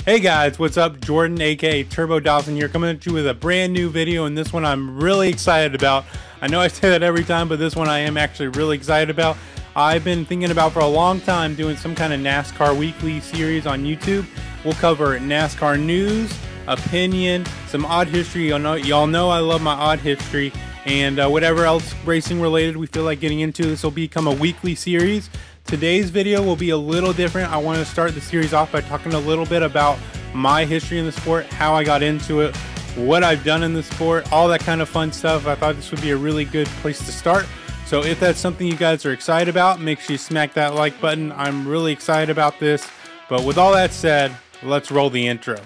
Hey guys, what's up? Jordan aka Turbo Dawson here, coming at you with a brand new video, and this one I'm really excited about. I know I say that every time, but this one I am actually really excited about. I've been thinking about for a long time doing some kind of NASCAR weekly series on YouTube. We'll cover NASCAR news, opinion, some odd history. Y'all know I love my odd history, and whatever else racing related we feel like getting into. This will become a weekly series. Today's video will be a little different. I want to start the series off by talking a little bit about my history in the sport, how I got into it, what I've done in the sport, all that kind of fun stuff. I thought this would be a really good place to start. So if that's something you guys are excited about, make sure you smack that like button. I'm really excited about this. But with all that said, let's roll the intro.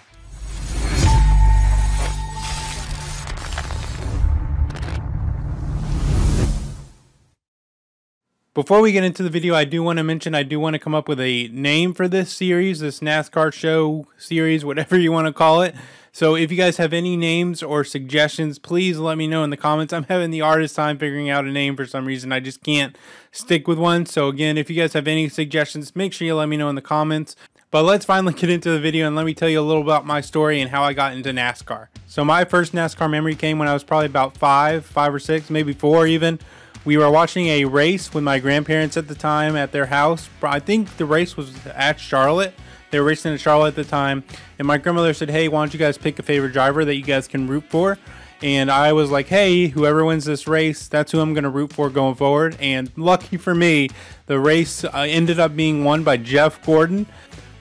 Before we get into the video, I do want to mention I do want to come up with a name for this series, this NASCAR show series, whatever you want to call it. So if you guys have any names or suggestions, please let me know in the comments. I'm having the hardest time figuring out a name for some reason. I just can't stick with one. So again, if you guys have any suggestions, make sure you let me know in the comments. But let's finally get into the video and let me tell you a little about my story and how I got into NASCAR. So my first NASCAR memory came when I was probably about five or six, maybe four even. We were watching a race with my grandparents at the time at their house. I think the race was at Charlotte. They were racing at Charlotte at the time. And my grandmother said, hey, why don't you guys pick a favorite driver that you guys can root for? And I was like, hey, whoever wins this race, that's who I'm going to root for going forward. And lucky for me, the race ended up being won by Jeff Gordon.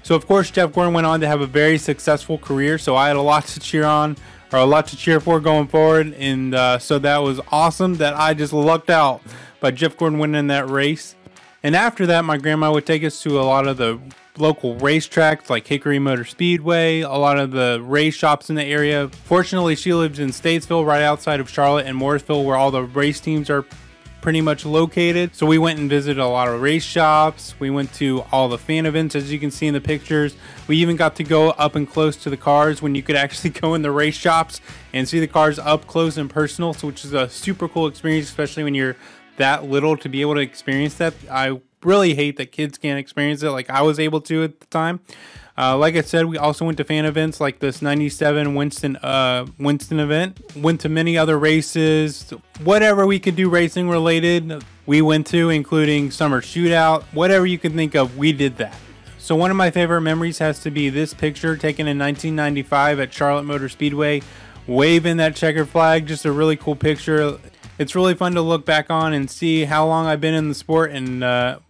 So, of course, Jeff Gordon went on to have a very successful career. So I had a lot to cheer on, or a lot to cheer for going forward, and so that was awesome that I just lucked out by Jeff Gordon winning that race. And after that, my grandma would take us to a lot of the local racetracks like Hendrick Motorsports Speedway, a lot of the race shops in the area. Fortunately, she lives in Statesville, right outside of Charlotte and Morrisville, where all the race teams are pretty much located. So we went and visited a lot of race shops. We went to all the fan events, as you can see in the pictures. We even got to go up and close to the cars when you could actually go in the race shops and see the cars up close and personal, so which is a super cool experience, especially when you're that little, to be able to experience that. I really hate that kids can't experience it like I was able to at the time. Like I said, we also went to fan events like this 97 Winston event. Went to many other races. Whatever we could do racing related, we went to, including summer shootout. Whatever you can think of, we did that. So one of my favorite memories has to be this picture taken in 1995 at Charlotte Motor Speedway, waving that checkered flag. Just a really cool picture. It's really fun to look back on and see how long I've been in the sport and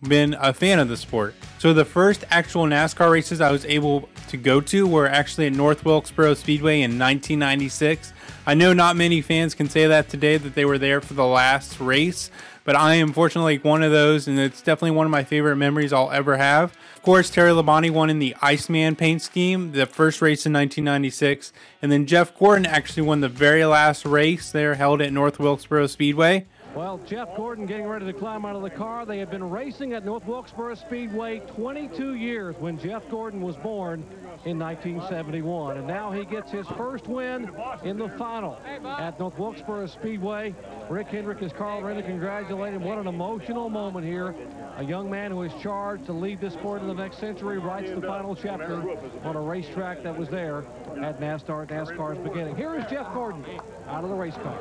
been a fan of the sport. So the first actual NASCAR races I was able to go to were actually at North Wilkesboro Speedway in 1996. I know not many fans can say that today, that they were there for the last race, but I am fortunately one of those, and it's definitely one of my favorite memories I'll ever have. Of course, Terry Labonte won in the Iceman paint scheme, the first race in 1996, and then Jeff Gordon actually won the very last race there held at North Wilkesboro Speedway. Well, Jeff Gordon getting ready to climb out of the car. They had been racing at North Wilkesboro Speedway 22 years when Jeff Gordon was born in 1971. And now he gets his first win in the final at North Wilkesboro Speedway. Rick Hendrick is Carl ready to congratulate him. What an emotional moment here. A young man who is charged to lead this sport in the next century writes the final chapter on a racetrack that was there at NASCAR's beginning. Here is Jeff Gordon out of the race car.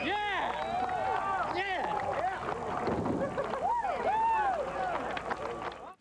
Yeah!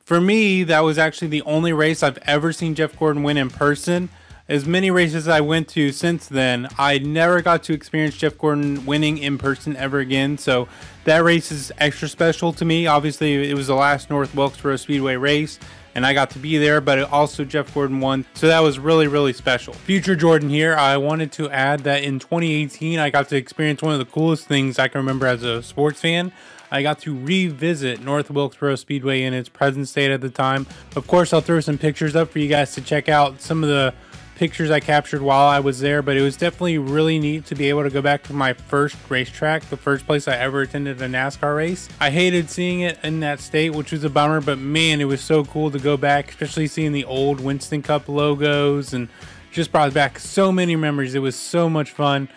For me, that was actually the only race I've ever seen Jeff Gordon win in person. As many races I went to since then, I never got to experience Jeff Gordon winning in person ever again. So that race is extra special to me. Obviously, it was the last North Wilkesboro Speedway race, and I got to be there, but also Jeff Gordon won. So that was really, really special. Future Jordan here. I wanted to add that in 2018, I got to experience one of the coolest things I can remember as a sports fan. I got to revisit North Wilkesboro Speedway in its present state at the time. Of course, I'll throw some pictures up for you guys to check out some of the pictures I captured while I was there, but it was definitely really neat to be able to go back to my first racetrack, the first place I ever attended a NASCAR race. I hated seeing it in that state, which was a bummer, but man, it was so cool to go back, especially seeing the old Winston Cup logos, and just brought back so many memories. It was so much fun.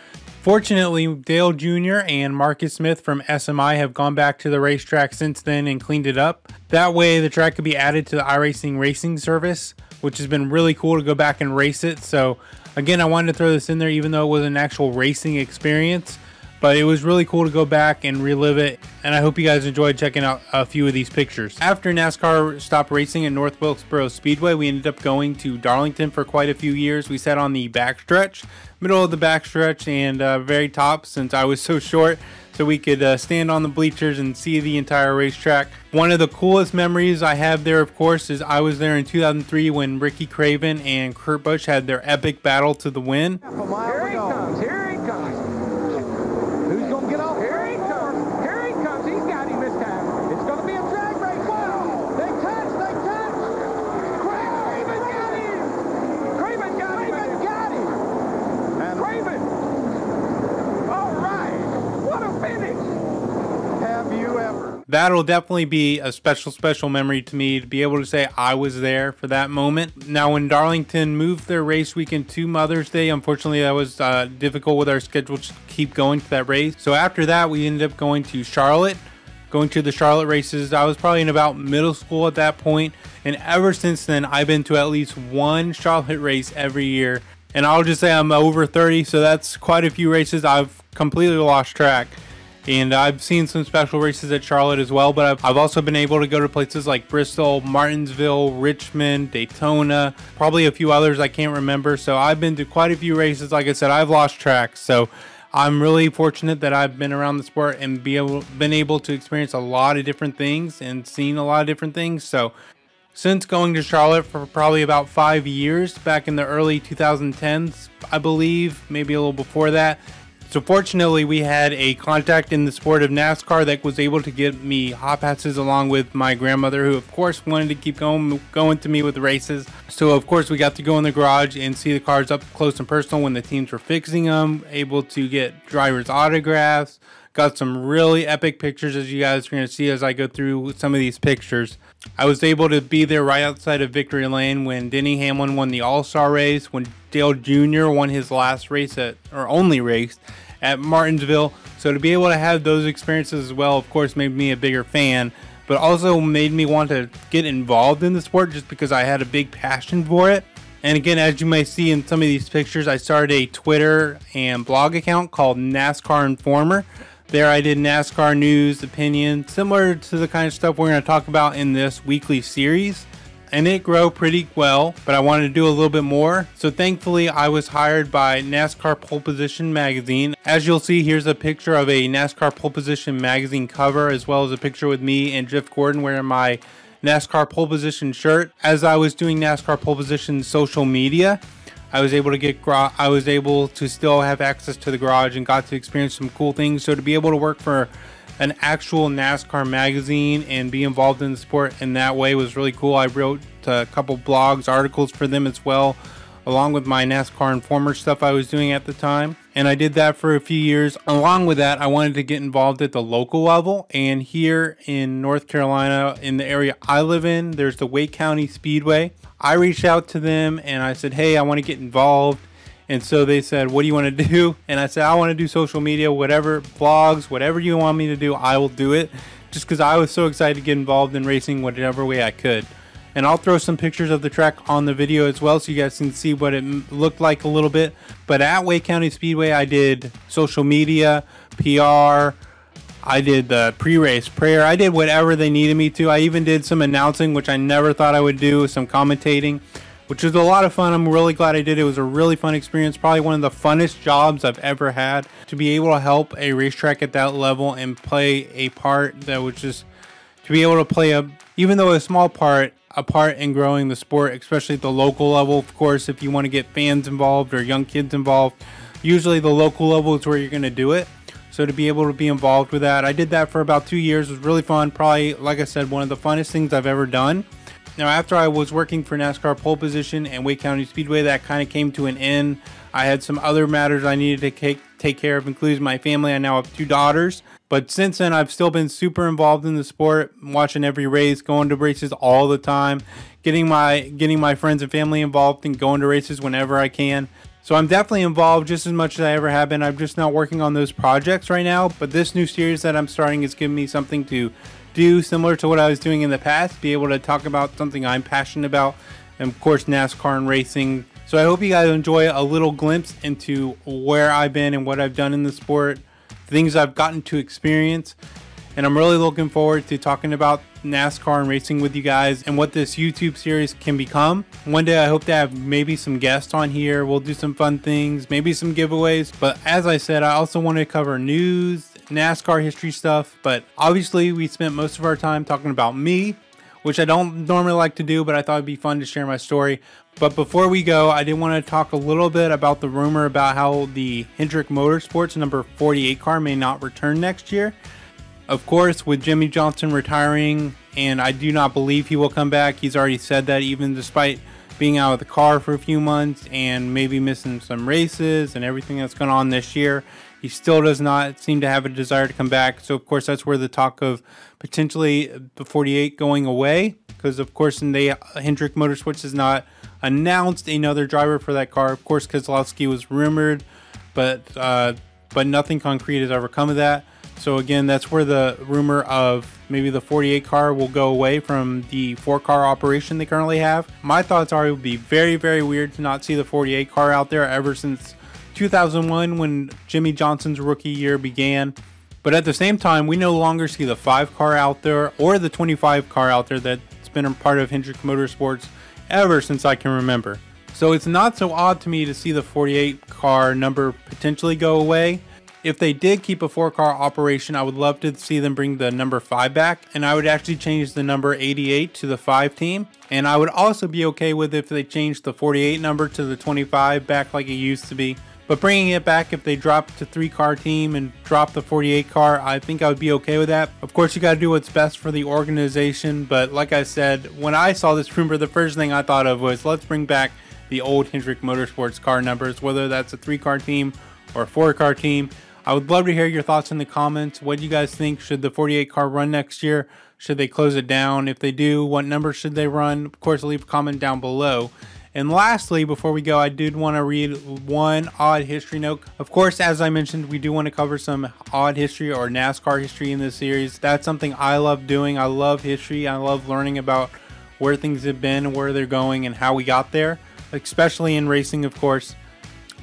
Fortunately, Dale Jr. and Marcus Smith from SMI have gone back to the racetrack since then and cleaned it up. That way the track could be added to the iRacing racing service. which has been really cool to go back and race it. So again, I wanted to throw this in there even though it was an actual racing experience, but it was really cool to go back and relive it, and I hope you guys enjoyed checking out a few of these pictures. After NASCAR stopped racing at North Wilkesboro Speedway, we ended up going to Darlington for quite a few years. We sat on the backstretch, middle of the backstretch, and very top since I was so short, so we could stand on the bleachers and see the entire racetrack. One of the coolest memories I have there, of course, is I was there in 2003 when Ricky Craven and Kurt Busch had their epic battle to the win. Here he comes, here he comes. Who's going to get off? Here he comes, here he comes. He's got him this time. It's going to be a drag race. Wow, they touch, they touch. Craven got him. Craven got him. Craven got him. And Craven. All right, what a finish. Have you ever? That'll definitely be a special memory to me to be able to say I was there for that moment. Now, when Darlington moved their race weekend to Mother's Day, unfortunately that was difficult with our schedule to keep going to that race. So after that, we ended up going to Charlotte, going to the Charlotte races. I was probably in about middle school at that point, and ever since then, I've been to at least one Charlotte race every year. And I'll just say I'm over 30, so that's quite a few races. I've completely lost track. And I've seen some special races at Charlotte as well, but I've also been able to go to places like Bristol, Martinsville, Richmond, Daytona, probably a few others I can't remember. So I've been to quite a few races. Like I said, I've lost track. So I'm really fortunate that I've been around the sport and been able to experience a lot of different things and seen a lot of different things. So since going to Charlotte for probably about 5 years, back in the early 2010s, I believe, maybe a little before that. So fortunately, we had a contact in the sport of NASCAR that was able to get me hot passes along with my grandmother, who of course wanted to keep going to me with the races. So of course we got to go in the garage and see the cars up close and personal when the teams were fixing them, able to get drivers' autographs, got some really epic pictures as you guys are going to see as I go through some of these pictures. I was able to be there right outside of Victory Lane when Denny Hamlin won the All-Star race, when Dale Jr. won his last race only race at Martinsville. So to be able to have those experiences as well, of course, made me a bigger fan, but also made me want to get involved in the sport just because I had a big passion for it. And again, as you may see in some of these pictures, I started a Twitter and blog account called NASCAR Informer. There I did NASCAR news, opinion, similar to the kind of stuff we're going to talk about in this weekly series. And it grew pretty well, but I wanted to do a little bit more. So thankfully, I was hired by NASCAR Pole Position magazine. As you'll see, here's a picture of a NASCAR Pole Position magazine cover, as well as a picture with me and Jeff Gordon wearing my NASCAR Pole Position shirt. As I was doing NASCAR Pole Position social media, I was able to still have access to the garage and got to experience some cool things. So to be able to work for an actual NASCAR magazine and be involved in the sport in that way was really cool. I wrote a couple blogs, articles for them as well, along with my NASCAR Informer stuff I was doing at the time. And I did that for a few years. Along with that, I wanted to get involved at the local level. And here in North Carolina, in the area I live in, there's the Wake County Speedway. I reached out to them and I said, hey, I want to get involved. And so they said, what do you want to do? And I said, I want to do social media, whatever, blogs, whatever you want me to do, I will do it. Just because I was so excited to get involved in racing whatever way I could. And I'll throw some pictures of the track on the video as well so you guys can see what it looked like a little bit. But at Wake County Speedway, I did social media, PR, I did the pre-race prayer. I did whatever they needed me to. I even did some announcing, which I never thought I would do, some commentating, which was a lot of fun. I'm really glad I did. It was a really fun experience. Probably one of the funnest jobs I've ever had, to be able to help a racetrack at that level and play a part that was just, to be able to play even though a small part, a part in growing the sport, especially at the local level. Of course, if you want to get fans involved or young kids involved, usually the local level is where you're going to do it. So to be able to be involved with that, I did that for about 2 years. It was really fun. Probably, like I said, one of the funnest things I've ever done. Now, after I was working for NASCAR Pole Position and Wake County Speedway, that kind of came to an end. I had some other matters I needed to take care of, including my family. I now have 2 daughters. But since then, I've still been super involved in the sport, watching every race, going to races all the time, getting my friends and family involved and going to races whenever I can. So I'm definitely involved just as much as I ever have been. I'm just not working on those projects right now. But this new series that I'm starting is giving me something to do similar to what I was doing in the past, be able to talk about something I'm passionate about and of course NASCAR and racing. So I hope you guys enjoy a little glimpse into where I've been and what I've done in the sport, things I've gotten to experience. And I'm really looking forward to talking about NASCAR and racing with you guys and what this YouTube series can become. One day I hope to have maybe some guests on here. We'll do some fun things, maybe some giveaways. But as I said, I also want to cover news, NASCAR history stuff. But obviously we spent most of our time talking about me, which I don't normally like to do, but I thought it'd be fun to share my story. But before we go, I did want to talk a little bit about the rumor about how the Hendrick Motorsports number 48 car may not return next year. Of course, with Jimmie Johnson retiring, and I do not believe he will come back. He's already said that, even despite being out of the car for a few months and maybe missing some races and everything that's going on this year, he still does not seem to have a desire to come back. So, of course, that's where the talk of potentially the 48 going away, because, of course, Hendrick Motorsports has not announced another driver for that car. Of course, Keselowski was rumored, but nothing concrete has ever come of that. So again, that's where the rumor of maybe the 48 car will go away from the 4-car operation they currently have. My thoughts are it would be very, very weird to not see the 48 car out there ever since 2001 when Jimmie Johnson's rookie year began. But at the same time, we no longer see the 5 car out there or the 25 car out there that's been a part of Hendrick Motorsports ever since I can remember. So it's not so odd to me to see the 48 car number potentially go away. If they did keep a 4-car operation, I would love to see them bring the number 5 back, and I would actually change the number 88 to the 5 team. And I would also be okay with if they changed the 48 number to the 25 back like it used to be. But bringing it back, if they dropped to 3-car team and drop the 48 car, I think I would be okay with that. Of course, you got to do what's best for the organization, but like I said, when I saw this rumor, the first thing I thought of was let's bring back the old Hendrick Motorsports car numbers, whether that's a 3-car team or a 4-car team. I would love to hear your thoughts in the comments. What do you guys think? Should the 48 car run next year? Should they close it down? If they do, what number should they run? Of course, leave a comment down below. And lastly, before we go, I did want to read one odd history note. Of course, as I mentioned, we do want to cover some odd history or NASCAR history in this series. That's something I love doing. I love history. I love learning about where things have been, where they're going, and how we got there, especially in racing, of course.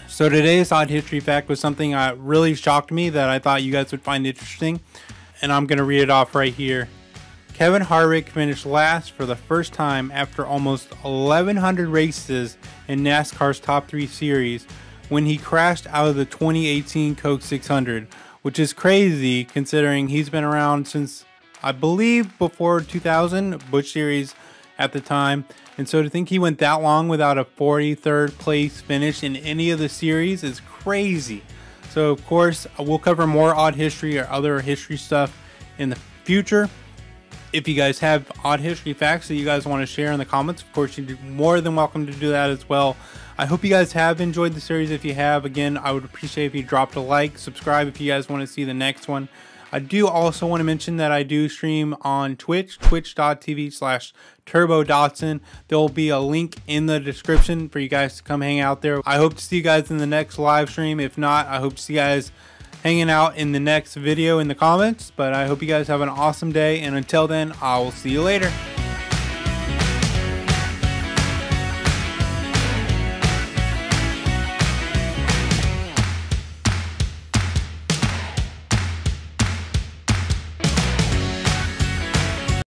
So today's odd history fact was something that really shocked me that I thought you guys would find interesting, and I'm going to read it off right here. Kevin Harvick finished last for the first time after almost 1,100 races in NASCAR's top 3 series when he crashed out of the 2018 Coke 600, which is crazy considering he's been around since, I believe, before 2000, Busch Series at the time. And so to think he went that long without a 43rd place finish in any of the series is crazy. So of course, we'll cover more odd history or other history stuff in the future. If you guys have odd history facts that you guys want to share in the comments, of course, you're more than welcome to do that as well. I hope you guys have enjoyed the series. If you have, again, I would appreciate if you dropped a like, subscribe if you guys want to see the next one. I do also want to mention that I do stream on Twitch, twitch.tv/TurboDotson. There will be a link in the description for you guys to come hang out there. I hope to see you guys in the next live stream. If not, I hope to see you guys hanging out in the next video in the comments. But I hope you guys have an awesome day. And until then, I will see you later.